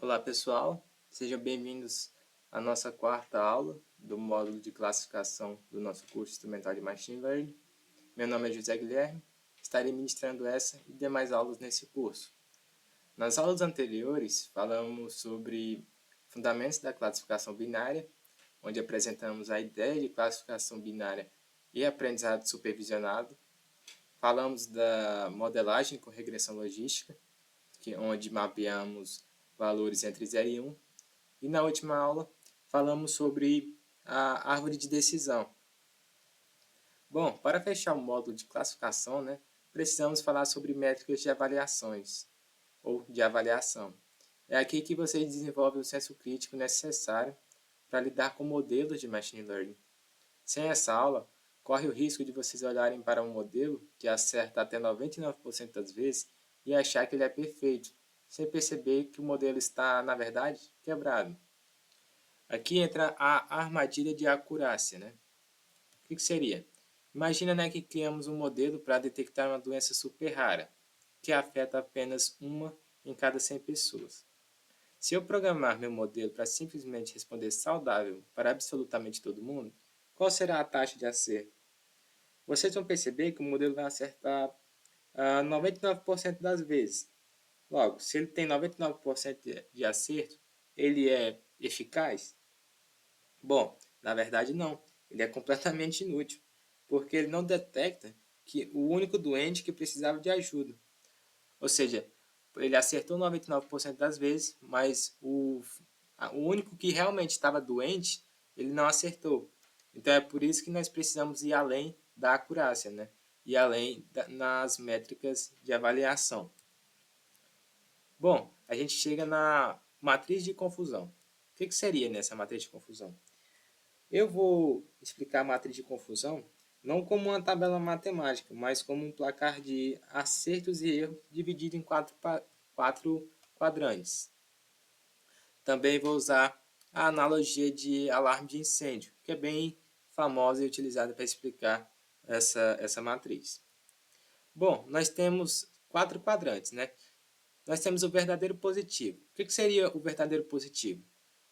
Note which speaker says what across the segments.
Speaker 1: Olá pessoal, sejam bem-vindos à nossa quarta aula do módulo de classificação do nosso curso Instrumental de Machine Learning. Meu nome é José Guilherme, estarei ministrando essa e demais aulas nesse curso. Nas aulas anteriores, falamos sobre fundamentos da classificação binária, onde apresentamos a ideia de classificação binária e aprendizado supervisionado. Falamos da modelagem com regressão logística, onde mapeamos valores entre 0 e 1. E na última aula falamos sobre a árvore de decisão. Bom, para fechar o módulo de classificação, precisamos falar sobre métricas de avaliações ou de avaliação. É aqui que vocês desenvolvem o senso crítico necessário para lidar com modelos de machine learning. Sem essa aula, corre o risco de vocês olharem para um modelo que acerta até 99% das vezes e achar que ele é perfeito, sem perceber que o modelo está, na verdade, quebrado. Aqui entra a armadilha de acurácia. O que seria? Imagina que criamos um modelo para detectar uma doença super rara, que afeta apenas uma em cada 100 pessoas. Se eu programar meu modelo para simplesmente responder saudável para absolutamente todo mundo, qual será a taxa de acerto? Vocês vão perceber que o modelo vai acertar 99% das vezes. Logo, se ele tem 99% de acerto, ele é eficaz? Bom, na verdade não. Ele é completamente inútil, porque ele não detecta que o único doente que precisava de ajuda. Ou seja, ele acertou 99% das vezes, mas o único que realmente estava doente, ele não acertou. Então é por isso que nós precisamos ir além da acurácia, e além nas métricas de avaliação. Bom, a gente chega na matriz de confusão. O que seria nessa matriz de confusão? Eu vou explicar a matriz de confusão não como uma tabela matemática, mas como um placar de acertos e erros dividido em quatro quadrantes. Também vou usar a analogia de alarme de incêndio, que é bem famosa e utilizada para explicar essa matriz. Bom, nós temos 4 quadrantes, Nós temos o verdadeiro positivo. O que seria o verdadeiro positivo?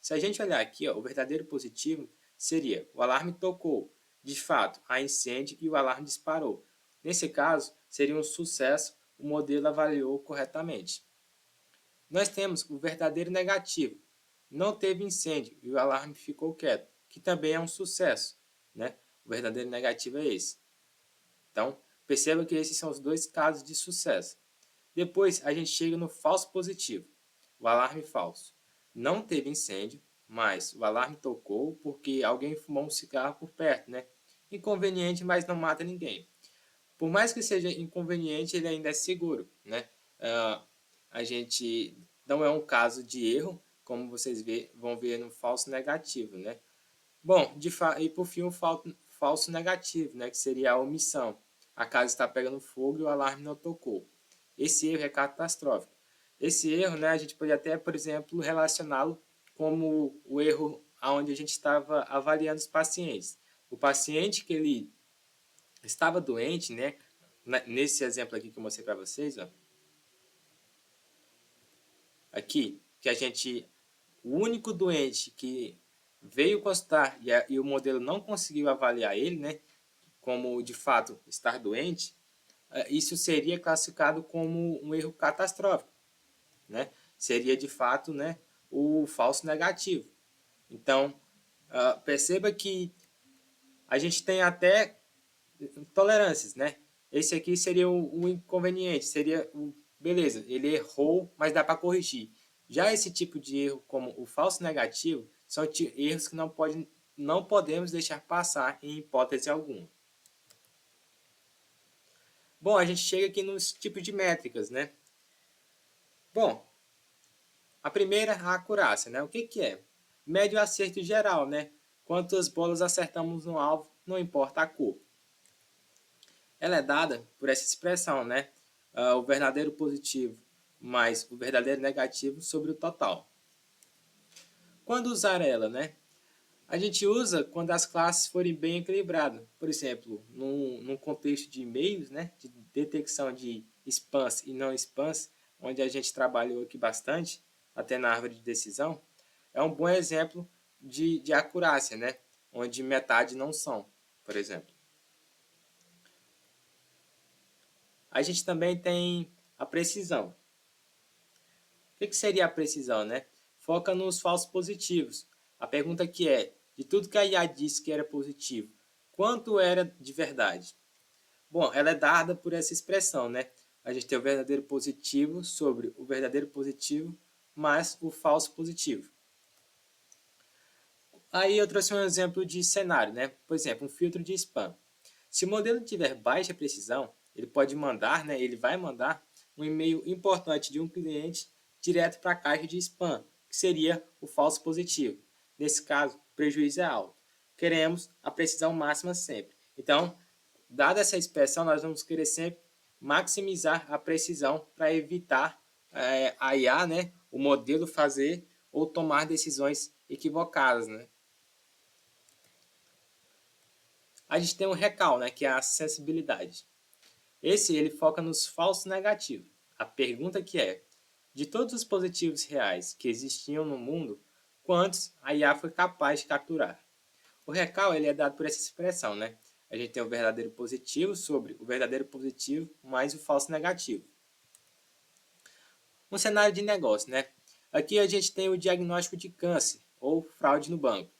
Speaker 1: Se a gente olhar aqui, o verdadeiro positivo seria o alarme tocou, de fato, há incêndio e o alarme disparou. Nesse caso, seria um sucesso, o modelo avaliou corretamente. Nós temos o verdadeiro negativo. Não teve incêndio e o alarme ficou quieto, que também é um sucesso. O verdadeiro negativo é esse. Então, perceba que esses são os dois casos de sucesso. Depois, a gente chega no falso positivo, o alarme falso. Não teve incêndio, mas o alarme tocou porque alguém fumou um cigarro por perto, Inconveniente, mas não mata ninguém. Por mais que seja inconveniente, ele ainda é seguro, a gente não é um caso de erro, como vocês vão ver no falso negativo, Bom, e por fim o falso negativo, que seria a omissão. A casa está pegando fogo e o alarme não tocou. Esse erro é catastrófico. Esse erro, a gente pode até, por exemplo, relacioná-lo como o erro onde a gente estava avaliando os pacientes. O paciente que ele estava doente, nesse exemplo aqui que eu mostrei para vocês, aqui, que o único doente que veio consultar e o modelo não conseguiu avaliar ele, como de fato estar doente, isso seria classificado como um erro catastrófico, Seria de fato, o falso negativo. Então, perceba que a gente tem até tolerâncias, Esse aqui seria o inconveniente, seria beleza, ele errou, mas dá para corrigir. Já esse tipo de erro, como o falso negativo, são erros que não podemos deixar passar em hipótese alguma. Bom, a gente chega aqui nos tipos de métricas, Bom, a primeira, a acurácia, O que é? Mede o acerto geral, Quantas bolas acertamos no alvo, não importa a cor. Ela é dada por essa expressão, o verdadeiro positivo mais o verdadeiro negativo sobre o total. Quando usar ela, A gente usa quando as classes forem bem equilibradas. Por exemplo, num contexto de e-mails, de detecção de spams e não spams, onde a gente trabalhou aqui bastante, até na árvore de decisão, é um bom exemplo de acurácia, né? Onde metade não são, por exemplo. A gente também tem a precisão. O que seria a precisão, né? Foca nos falsos positivos. A pergunta aqui é, de tudo que a IA disse que era positivo, quanto era de verdade? Bom, ela é dada por essa expressão, né? A gente tem o verdadeiro positivo sobre o verdadeiro positivo mais o falso positivo. Aí eu trouxe um exemplo de cenário, né? Por exemplo, um filtro de spam. Se o modelo tiver baixa precisão, ele pode mandar, né? Ele vai mandar um e-mail importante de um cliente direto para a caixa de spam, que seria o falso positivo. Nesse caso, o prejuízo é alto. Queremos a precisão máxima sempre. Então, dada essa expressão, nós vamos querer sempre maximizar a precisão para evitar a IA, né, o modelo fazer ou tomar decisões equivocadas, né? A gente tem um recal, né, que é a acessibilidade. Ele foca nos falsos negativos. A pergunta que é, de todos os positivos reais que existiam no mundo, quantos a IA foi capaz de capturar? O recal ele é dado por essa expressão, né? A gente tem o verdadeiro positivo sobre o verdadeiro positivo mais o falso negativo. Um cenário de negócio, né? Aqui a gente tem o diagnóstico de câncer ou fraude no banco.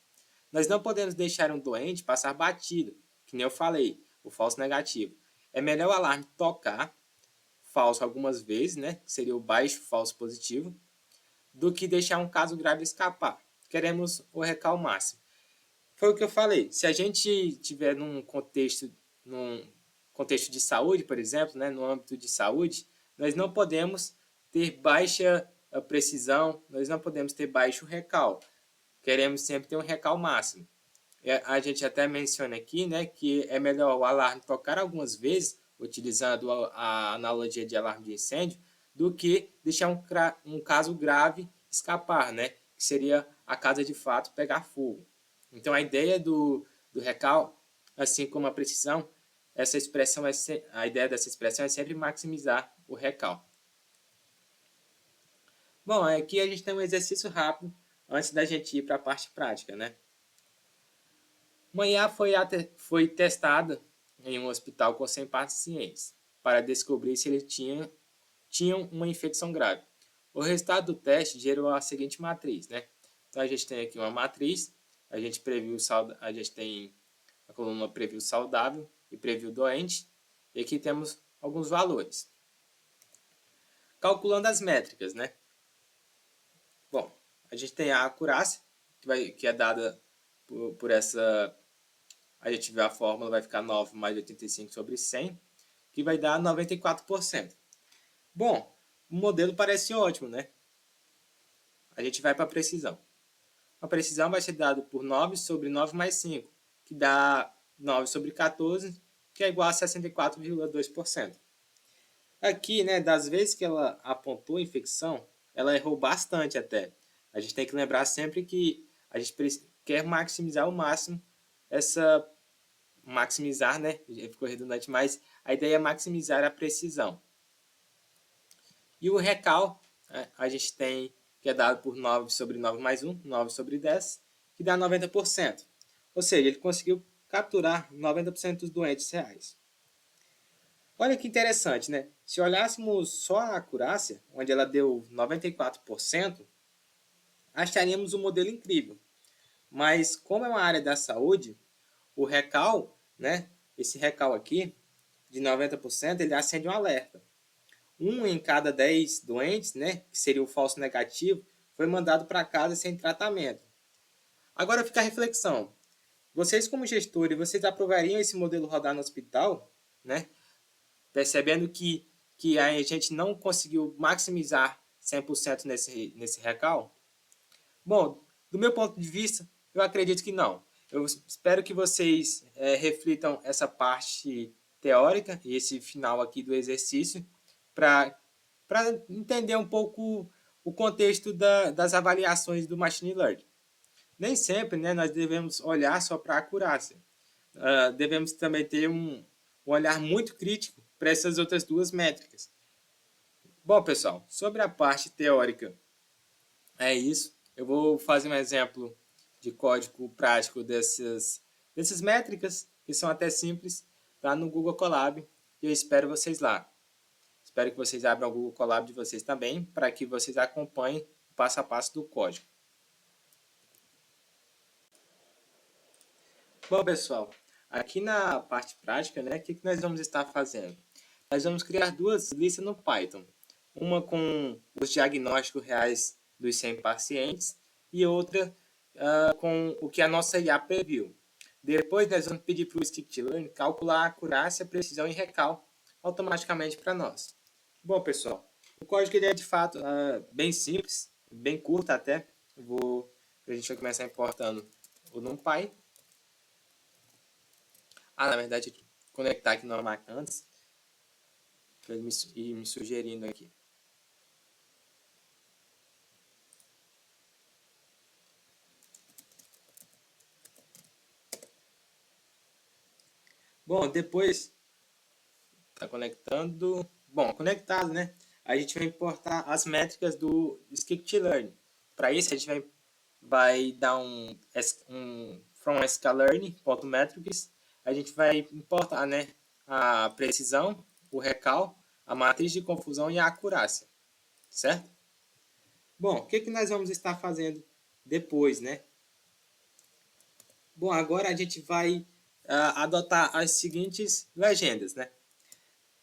Speaker 1: Nós não podemos deixar um doente passar batido, que nem eu falei, o falso negativo. É melhor o alarme tocar, falso algumas vezes, né? Que seria o baixo falso positivo, do que deixar um caso grave escapar. Queremos o recal máximo. Foi o que eu falei. Se a gente tiver num contexto de saúde, por exemplo, né, no âmbito de saúde, nós não podemos ter baixa precisão, nós não podemos ter baixo recal. Queremos sempre ter um recal máximo. A gente até menciona aqui, né, que é melhor o alarme tocar algumas vezes, utilizando a analogia de alarme de incêndio, do que deixar um caso grave escapar, né, que seria a casa de fato pegar fogo. Então a ideia do recal, assim como a precisão, a ideia dessa expressão é sempre maximizar o recal. Bom, aqui a gente tem um exercício rápido antes da gente ir para a parte prática, né? Uma IA foi testada em um hospital com 100 pacientes para descobrir se eles tinham uma infecção grave. O resultado do teste gerou a seguinte matriz, né? Então a gente tem aqui uma matriz, a gente tem a coluna preview saudável e preview doente, e aqui temos alguns valores. Calculando as métricas, né? Bom, a gente tem a acurácia, que é dada por essa... A gente vê a fórmula, vai ficar 9 mais 85 sobre 100, que vai dar 94%. Bom, o modelo parece ótimo, né? A gente vai para a precisão. A precisão vai ser dada por 9 sobre 9 mais 5, que dá 9 sobre 14, que é igual a 64,2%. Aqui, né, das vezes que ela apontou a infecção, ela errou bastante até. A gente tem que lembrar sempre que a gente quer maximizar ao máximo maximizar, né, ficou redundante, mas a ideia é maximizar a precisão. E o recal, a gente tem que é dado por 9 sobre 9 mais 1, 9 sobre 10, que dá 90%. Ou seja, ele conseguiu capturar 90% dos doentes reais. Olha que interessante, né? Se olhássemos só a acurácia, onde ela deu 94%, acharíamos um modelo incrível. Mas como é uma área da saúde, o recal, né? Esse recal aqui, de 90%, ele acende um alerta. 1 em cada 10 doentes, né, que seria o falso negativo, foi mandado para casa sem tratamento. Agora fica a reflexão. Vocês como gestores, vocês aprovariam esse modelo rodar no hospital, né? Percebendo que a gente não conseguiu maximizar 100% nesse recal? Bom, do meu ponto de vista, eu acredito que não. Eu espero que vocês reflitam essa parte teórica e esse final aqui do exercício para entender um pouco o contexto das avaliações do Machine Learning. Nem sempre, né, nós devemos olhar só para a acurácia. Devemos também ter um olhar muito crítico para essas outras duas métricas. Bom, pessoal, sobre a parte teórica É isso. Eu vou fazer um exemplo de código prático dessas métricas, que são até simples, lá no Google Colab. E eu espero vocês lá. Espero que vocês abram o Google Colab de vocês também, para que vocês acompanhem o passo a passo do código. Bom, pessoal, aqui na parte prática, né, o que nós vamos estar fazendo? Nós vamos criar duas listas no Python. Uma com os diagnósticos reais dos 100 pacientes e outra com o que a nossa IA previu. Depois, nós vamos pedir para o Skitlearn calcular a acurácia, precisão e recal automaticamente para nós. Bom, pessoal, o código ele é de fato bem simples, bem curto até. A gente vai começar importando o NumPy. Na verdade, conectar aqui numa máquina antes, para ele ir me sugerindo aqui. Bom, depois tá conectando. Bom, conectado, né? A gente vai importar as métricas do Skitlearn. Para isso, a gente vai dar um from sklearn.metrics. A gente vai importar, né, a precisão, o recal, a matriz de confusão e a acurácia, certo? Bom, o que nós vamos estar fazendo depois, né? Bom, agora a gente vai adotar as seguintes legendas, né?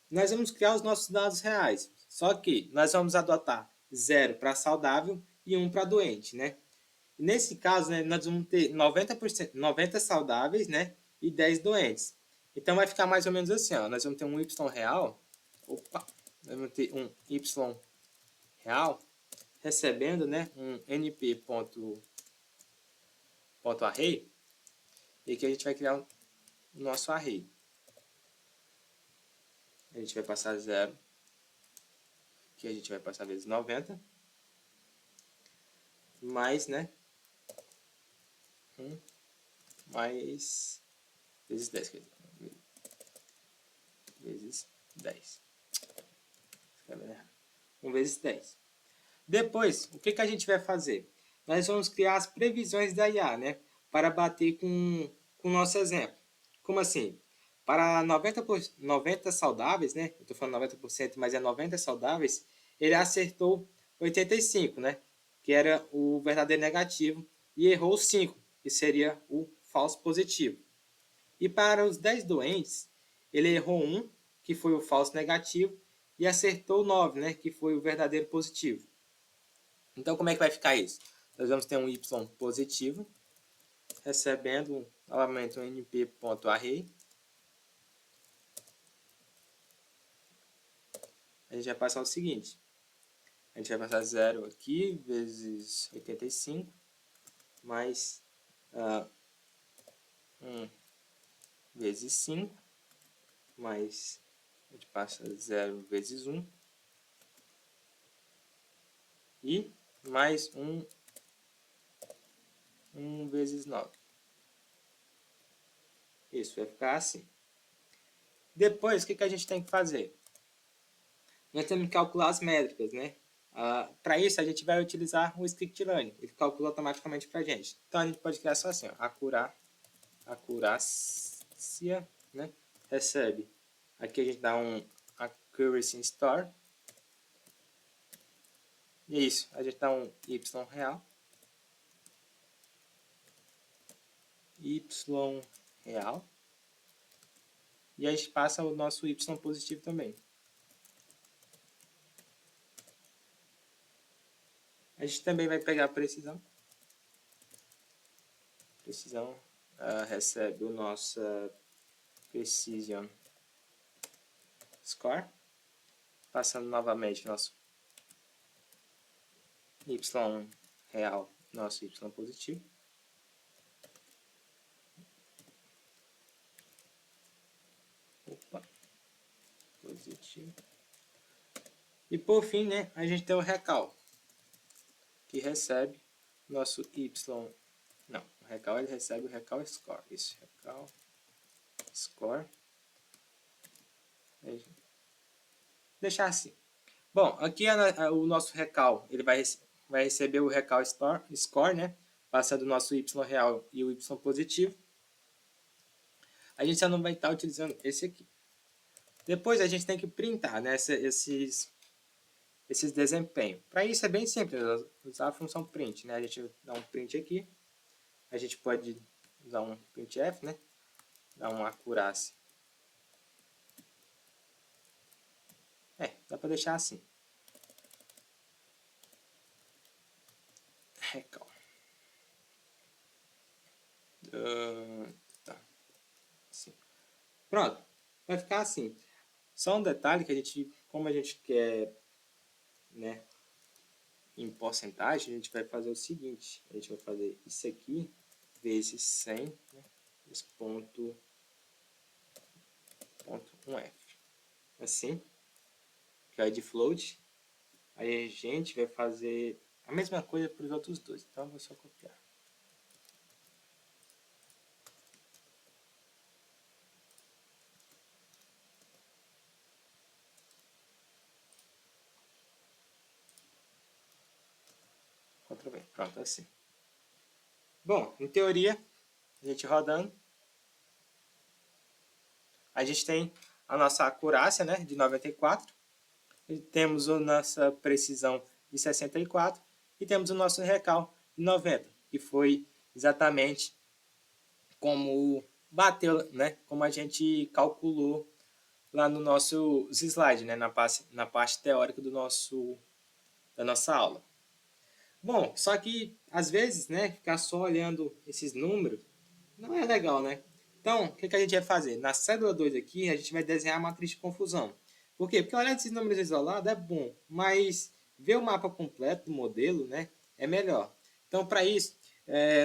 Speaker 1: Nós vamos criar os nossos dados reais, só que nós vamos adotar 0 para saudável e 1 para doente, né? Nesse caso, né, nós vamos ter 90 saudáveis, né, e 10 doentes. Então vai ficar mais ou menos assim, ó. Nós vamos ter um y real, nós vamos ter um y real recebendo, né, um np.array, e aqui a gente vai criar o nosso array. A gente vai passar 0, que a gente vai passar vezes 90, mais, né, 1 mais vezes 10, quer dizer, vezes 10. Escrevendo errado. 1 vezes 10. Depois, o que a gente vai fazer? Nós vamos criar as previsões da IA, né, para bater com o nosso exemplo. Como assim? Para 90 saudáveis, né, eu estou falando 90%, mas é 90 saudáveis, ele acertou 85, né, que era o verdadeiro negativo, e errou 5, que seria o falso positivo. E para os 10 doentes, ele errou 1, que foi o falso negativo, e acertou 9, né, que foi o verdadeiro positivo. Então, como é que vai ficar isso? Nós vamos ter um y positivo, recebendo novamente um np.array. A gente vai passar o seguinte. A gente vai passar 0 aqui, vezes 85, mais 1 vezes 5, mais a gente passa 0 vezes 1, e mais 1 vezes 9. Isso vai ficar assim. Depois, o que a gente tem que fazer? Nós temos que calcular as métricas, né? Para isso, a gente vai utilizar o Skitlearn. Ele calcula automaticamente para a gente. Então, a gente pode criar só assim, ó, acurácia, né? Recebe. Aqui a gente dá um accuracy store. E é isso. A gente dá um y real. Y real. E a gente passa o nosso y positivo também. A gente também vai pegar a precisão. Precisão recebe o nosso precision score. Passando novamente nosso y real, nosso y positivo. Positivo. E por fim, né, a gente tem o recal, que recebe nosso y. Não, o recal ele recebe o recal score. Isso, recal score. Deixar assim. Bom, aqui o nosso recal ele vai vai receber o recall score, né? Passando o nosso y real e o y positivo. A gente só não vai estar utilizando esse aqui. Depois a gente tem que printar, né, esses desempenhos. Para isso é bem simples, usar a função print, né? A gente dá um print aqui. A gente pode usar um printf, né? Dar uma acurácia. Dá para deixar assim. Recall. Tá. Assim. Pronto. Vai ficar assim. Só um detalhe que a gente, como a gente quer, né, em porcentagem, a gente vai fazer o seguinte. A gente vai fazer isso aqui vezes 100, né, esse ponto 1f. Assim. Que é de float. Aí a gente vai fazer a mesma coisa para os outros dois. Então eu vou só copiar. Ctrl V. Pronto, assim. Bom, em teoria, a gente rodando, a gente tem a nossa acurácia, né, de 94, e temos a nossa precisão de 64 e temos o nosso recall de 90, que foi exatamente como bateu, né, como a gente calculou lá no nosso slide, né, na parte teórica da nossa aula. Bom, só que às vezes, né, ficar só olhando esses números não é legal, né? Então, o que a gente vai fazer? Na célula 2 aqui, a gente vai desenhar a matriz de confusão. Por quê? Porque olhar esses números isolados é bom, mas ver o mapa completo do modelo, né, é melhor. Então, para isso,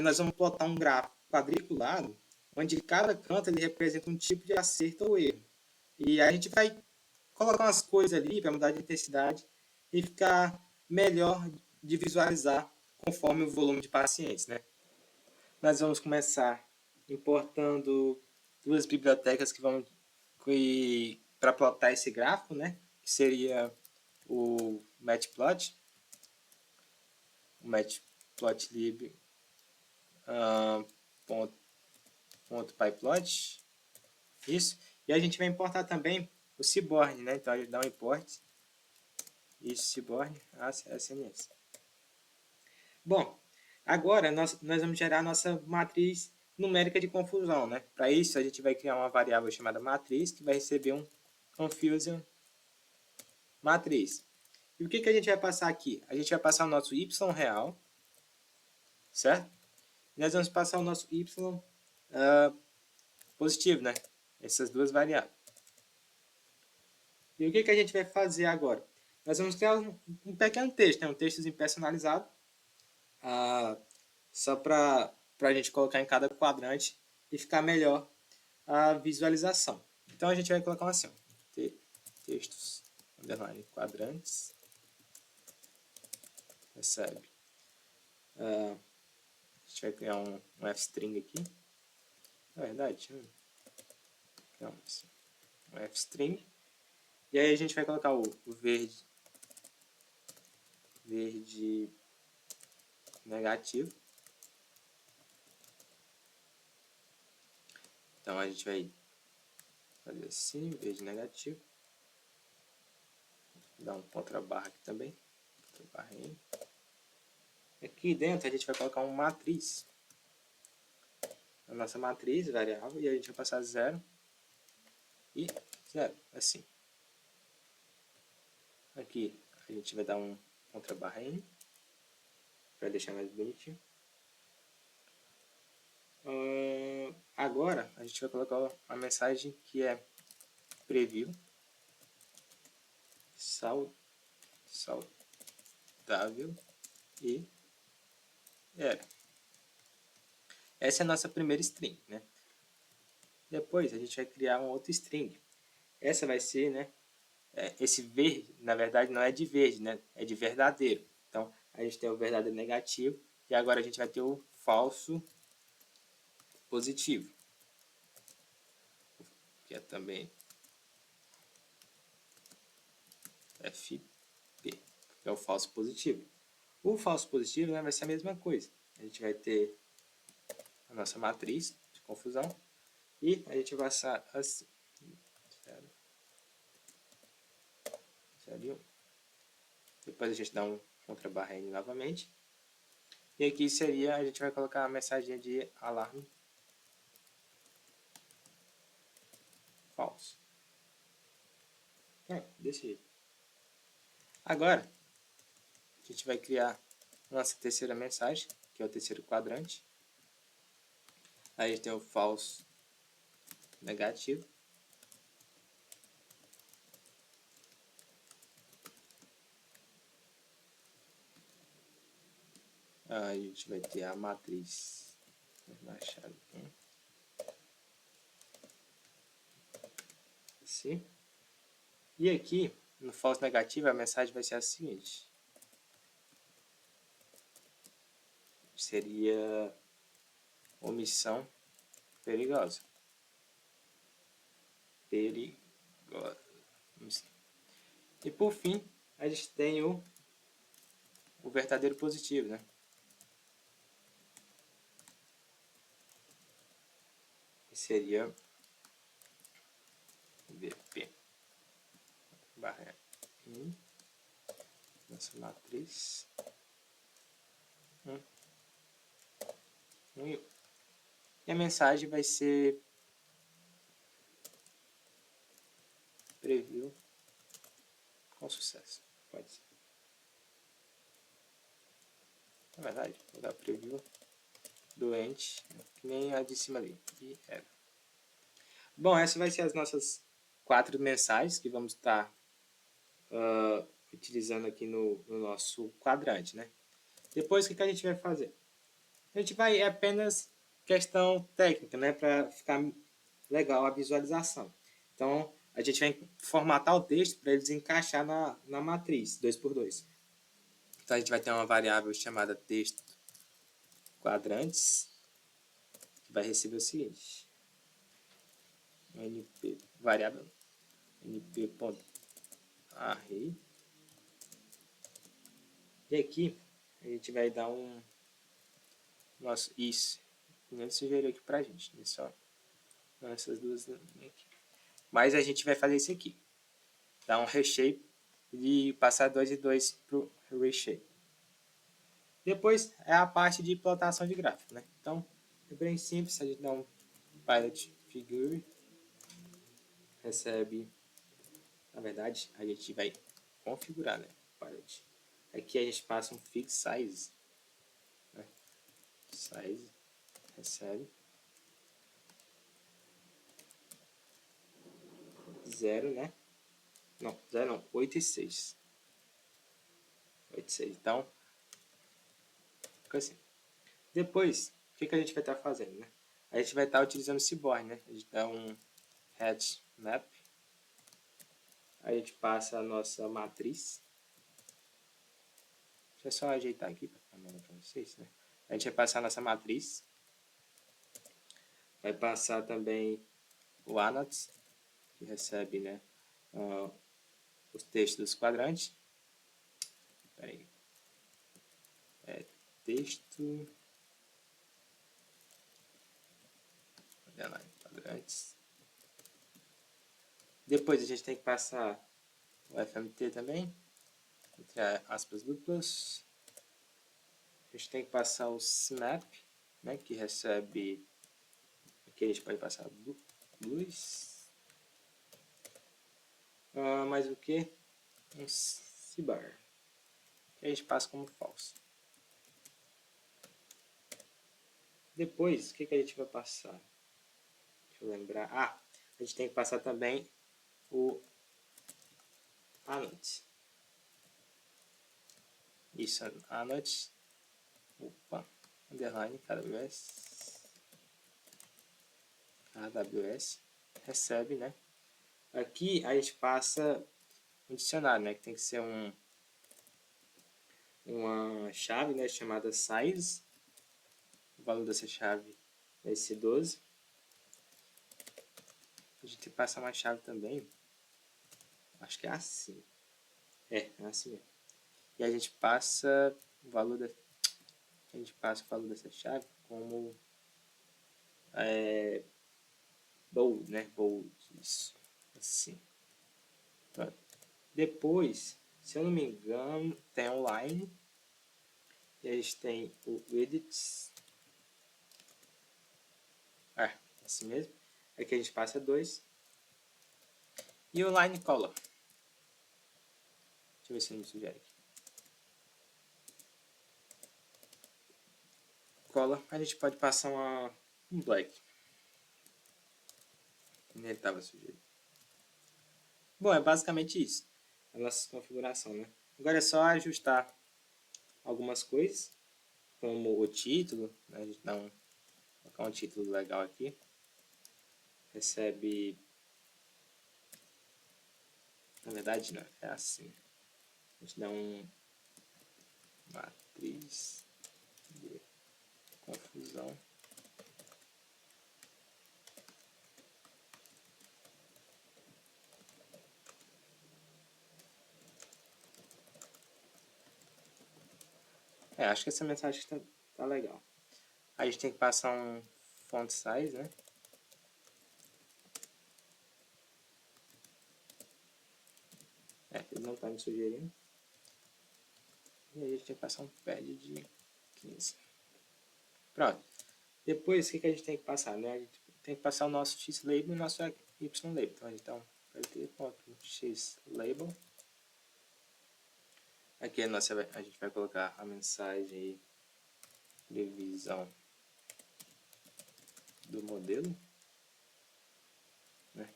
Speaker 1: nós vamos plotar um gráfico quadriculado, onde cada canto ele representa um tipo de acerto ou erro. E a gente vai colocar umas coisas ali para mudar de intensidade e ficar melhor de visualizar conforme o volume de pacientes, né? Nós vamos começar importando duas bibliotecas que vão para plotar esse gráfico, né? Que seria o Matplot, o Matplotlib .pyplot, isso. E a gente vai importar também o Seaborn, né? Então a gente dá um import isso, Seaborn, SNS. Bom, agora nós vamos gerar a nossa matriz numérica de confusão, né? Para isso, a gente vai criar uma variável chamada matriz, que vai receber um confusion matriz. E o que a gente vai passar aqui? A gente vai passar o nosso y real, certo? E nós vamos passar o nosso y positivo, né? Essas duas variáveis. E o que a gente vai fazer agora? Nós vamos criar um pequeno texto, né? Um textozinho personalizado, só para a gente colocar em cada quadrante e ficar melhor a visualização. Então a gente vai colocar assim, textos, underline, quadrantes, recebe. A gente vai criar um f-string aqui. Na verdade, criamos um f-string. E aí a gente vai colocar o verde negativo. Então a gente vai fazer assim, verde negativo. Dar um contrabarra aqui também. Contrabarra. Aqui dentro a gente vai colocar uma matriz. A nossa matriz variável, e a gente vai passar 0 e 0, assim. Aqui a gente vai dar um contrabarra N para deixar mais bonitinho. Agora a gente vai colocar a mensagem que é preview saudável e era. Essa é a nossa primeira string, né? Depois a gente vai criar uma outra string. Essa vai ser, né? Esse verde, na verdade, não é de verde, né? É de verdadeiro. Então a gente tem o verdadeiro negativo e agora a gente vai ter o falso positivo, que é também FP, que é o falso positivo. O falso positivo, né, vai ser a mesma coisa. A gente vai ter a nossa matriz de confusão e a gente vai passar assim. 0, 0 e 1. Depois a gente dá um contra barra N novamente. E aqui seria, a gente vai colocar a mensagem de alarme falso. Desse jeito. Agora, a gente vai criar nossa terceira mensagem, que é o terceiro quadrante. Aí a gente tem o falso negativo. Aí a gente vai ter a matriz na chave 1. Assim. E aqui, no falso negativo, a mensagem vai ser a seguinte. Seria omissão perigosa. Perigosa. E por fim, a gente tem o verdadeiro positivo, né? Que seria VP barra I, nossa matriz 1, 1 e 1. E a mensagem vai ser preview com sucesso. Pode ser. Na verdade, vou dar preview doente, que nem a de cima ali. E era. Bom, essas vai ser as nossas 4 mensagens que vamos estar utilizando aqui no nosso quadrante, né? Depois, o que a gente vai fazer? A gente vai, é apenas questão técnica, né? Para ficar legal a visualização. Então, a gente vai formatar o texto para eles encaixar na matriz 2x2. Então, a gente vai ter uma variável chamada texto quadrantes, que vai receber o seguinte. np, variável np.array. E aqui, a gente vai dar um nosso isso. Ele sugeriu aqui pra gente. Só essas duas aqui. Mas a gente vai fazer isso aqui. Dar um reshape e passar 2 e 2 pro reshape. Depois é a parte de plotação de gráfico, né? Então, é bem simples. A gente dá um pilot figure. Recebe... Na verdade, a gente vai configurar, né? Pilot. Aqui a gente passa um fix size. Né? Size. Recebe. 0, né? Não, 0 não. 8 e 6. 8 e 6. Então, fica assim. Depois, o que a gente vai estar fazendo, né? A gente vai estar utilizando o Seaborn, né? A gente dá um hatch map. Aí a gente passa a nossa matriz. Deixa eu só ajeitar aqui para ficar melhor para vocês, né? A gente vai passar a nossa matriz. Vai passar também o anodes, que recebe, né, os textos dos quadrantes. Espera aí. Texto... quadrantes. Depois a gente tem que passar o FMT também, entre aspas duplas. A gente tem que passar o SMAP, né, que recebe... Aqui a gente pode passar luz. Mais o que? Um CBAR, que a gente passa como falso. Depois, o que a gente vai passar? Deixa eu lembrar. A gente tem que passar também o anode. Isso, anode. Opa, underline, KWS recebe, né? Aqui a gente passa um dicionário, né? Que tem que ser uma chave, né? Chamada size. O valor dessa chave é esse 12. A gente passa uma chave também. Acho que é assim. É assim mesmo. E a gente passa o valor a gente passa o valor dessa chave como bold, né? Bold, isso, assim. Pronto. Depois, se eu não me engano, tem online. E a gente tem o edits. Assim mesmo. Aqui a gente passa 2. E o line color. Deixa eu ver se ele me sugere aqui. Color, a gente pode passar um black. Ele estava sugerido. Bom, é basicamente isso. A nossa configuração, né? Agora é só ajustar algumas coisas, como o título, né? A gente dá colocar um título legal aqui. Recebe... Na verdade, não, é assim. A gente dá matriz de confusão. Acho que essa mensagem tá legal. A gente tem que passar um font size, né? Ele não tá me sugerindo. E aí a gente tem que passar um pad de 15. Pronto. Depois, o que a gente tem que passar, né? A gente tem que passar o nosso xlabel e o nosso ylabel. Então, a gente pt.xlabel. Aqui a gente vai colocar a mensagem aí, previsão do modelo, né?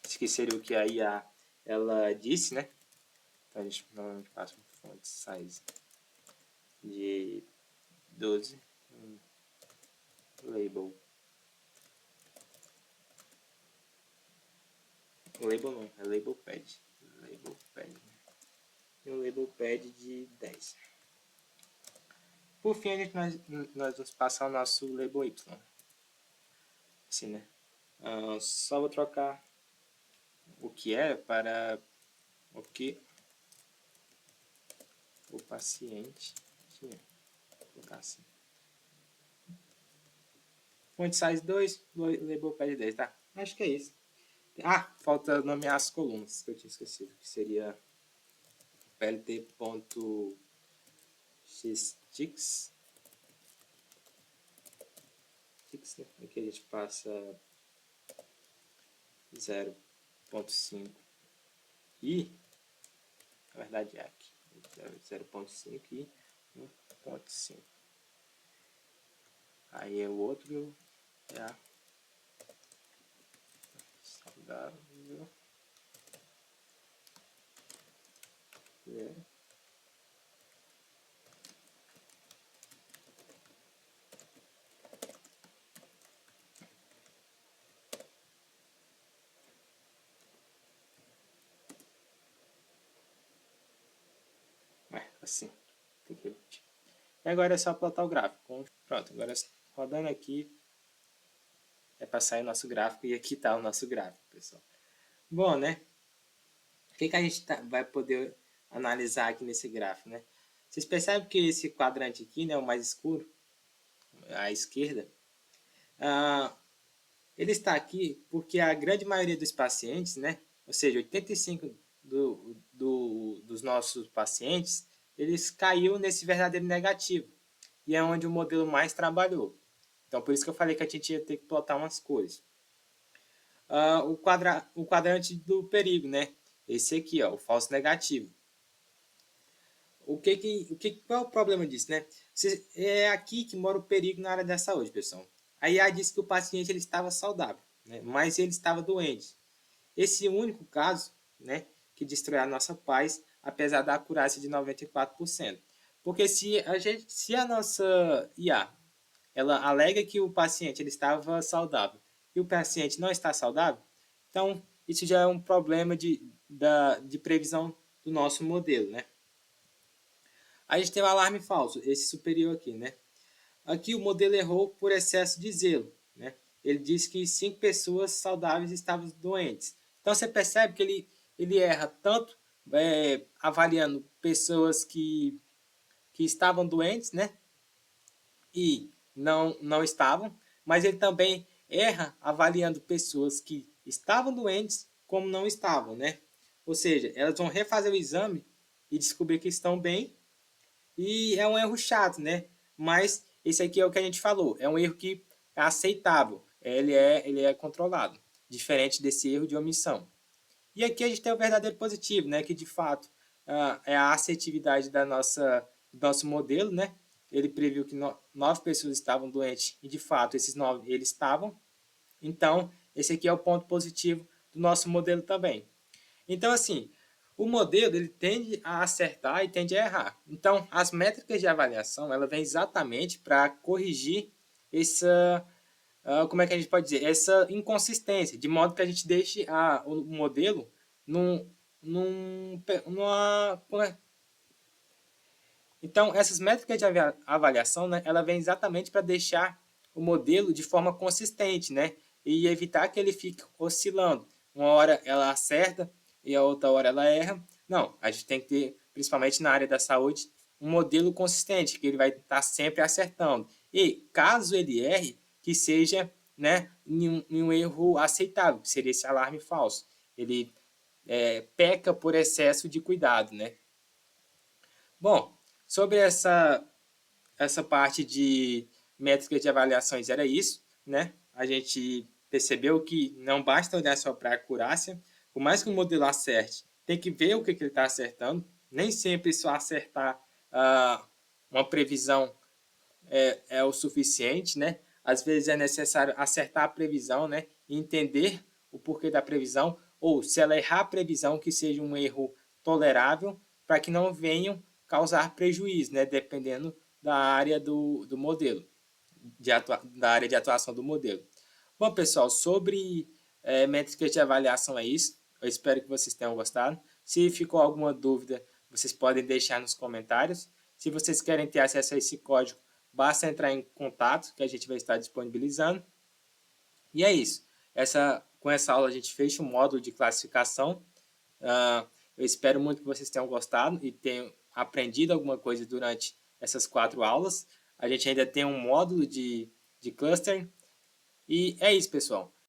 Speaker 1: Isso que seria o que a IA ela disse, né? Então a gente normalmente passa um font size de 12, label. Label não, é label pad. Label pad. E um label pad de 10. Por fim, nós vamos passar o nosso label Y. Assim, né? Só vou trocar o que é para o que o paciente tinha. Vou colocar assim. Font size 2, label pad 10, tá? Acho que é isso. Falta nomear as colunas, que eu tinha esquecido, que seria plt.xtix. Né? Aqui a gente passa 0.5 e, na verdade é aqui, 0.5 e 1.5. Aí é o outro, é a saudável. Assim. E agora é só plotar o gráfico. Pronto, agora rodando aqui é para sair o nosso gráfico e aqui está o nosso gráfico, pessoal. Bom, né? O que a gente vai poder analisar aqui nesse gráfico, né? Vocês percebem que esse quadrante aqui, né, o mais escuro, à esquerda, ele está aqui porque a grande maioria dos pacientes, né, ou seja, 85% dos nossos pacientes, eles caiu nesse verdadeiro negativo. E é onde o modelo mais trabalhou. Então, por isso que eu falei que a gente ia ter que plotar umas cores. O quadrante do perigo, né? Esse aqui, ó, o falso negativo. Qual é o problema disso, né? É aqui que mora o perigo na área da saúde, pessoal. A IA disse que o paciente ele estava saudável, né? Mas ele estava doente. Esse único caso, né, que destrói a nossa paz, apesar da acurácia de 94%. Porque se a nossa IA ela alega que o paciente ele estava saudável e o paciente não está saudável, então isso já é um problema de previsão do nosso modelo, né? A gente tem o alarme falso, esse superior aqui, né? Aqui o modelo errou por excesso de zelo, né? Ele disse que 5 pessoas saudáveis estavam doentes. Então você percebe que ele erra tanto avaliando pessoas que estavam doentes, né? E não estavam, mas ele também erra avaliando pessoas que estavam doentes como não estavam, né? Ou seja, elas vão refazer o exame e descobrir que estão bem, e é um erro chato, né? Mas esse aqui é o que a gente falou, é um erro que é aceitável, ele é controlado, diferente desse erro de omissão. E aqui a gente tem o verdadeiro positivo, né? Que de fato é a assertividade do nosso modelo, né? Ele previu que 9 pessoas estavam doentes e de fato esses 9 eles estavam. Então, esse aqui é o ponto positivo do nosso modelo também. Então, assim, o modelo ele tende a acertar e tende a errar. Então, as métricas de avaliação ela vem exatamente para corrigir essa, como é que a gente pode dizer, essa inconsistência, de modo que a gente deixe o modelo num, numa... Então, essas métricas de avaliação, né, ela vem exatamente para deixar o modelo de forma consistente, né, e evitar que ele fique oscilando. Uma hora ela acerta e a outra hora ela erra. Não, a gente tem que ter, principalmente na área da saúde, um modelo consistente, que ele vai estar sempre acertando. E caso ele erre, que seja, né, em um erro aceitável, que seria esse alarme falso. Ele peca por excesso de cuidado, né? Bom, sobre essa parte de métricas de avaliações era isso, né? A gente percebeu que não basta olhar só para a acurácia, por mais que o modelo acerte, tem que ver o que ele está acertando. Nem sempre só acertar uma previsão é o suficiente, né? Às vezes é necessário acertar a previsão, né? E entender o porquê da previsão, ou se ela errar a previsão, que seja um erro tolerável, para que não venham causar prejuízo, né? Dependendo da área do modelo, da área de atuação do modelo. Bom, pessoal, sobre métricas de avaliação é isso. Eu espero que vocês tenham gostado. Se ficou alguma dúvida, vocês podem deixar nos comentários. Se vocês querem ter acesso a esse código, basta entrar em contato, que a gente vai estar disponibilizando. E é isso. Com essa aula a gente fecha o módulo de classificação. Eu espero muito que vocês tenham gostado e tenham aprendido alguma coisa durante essas 4 aulas. A gente ainda tem um módulo de clustering. E é isso, pessoal.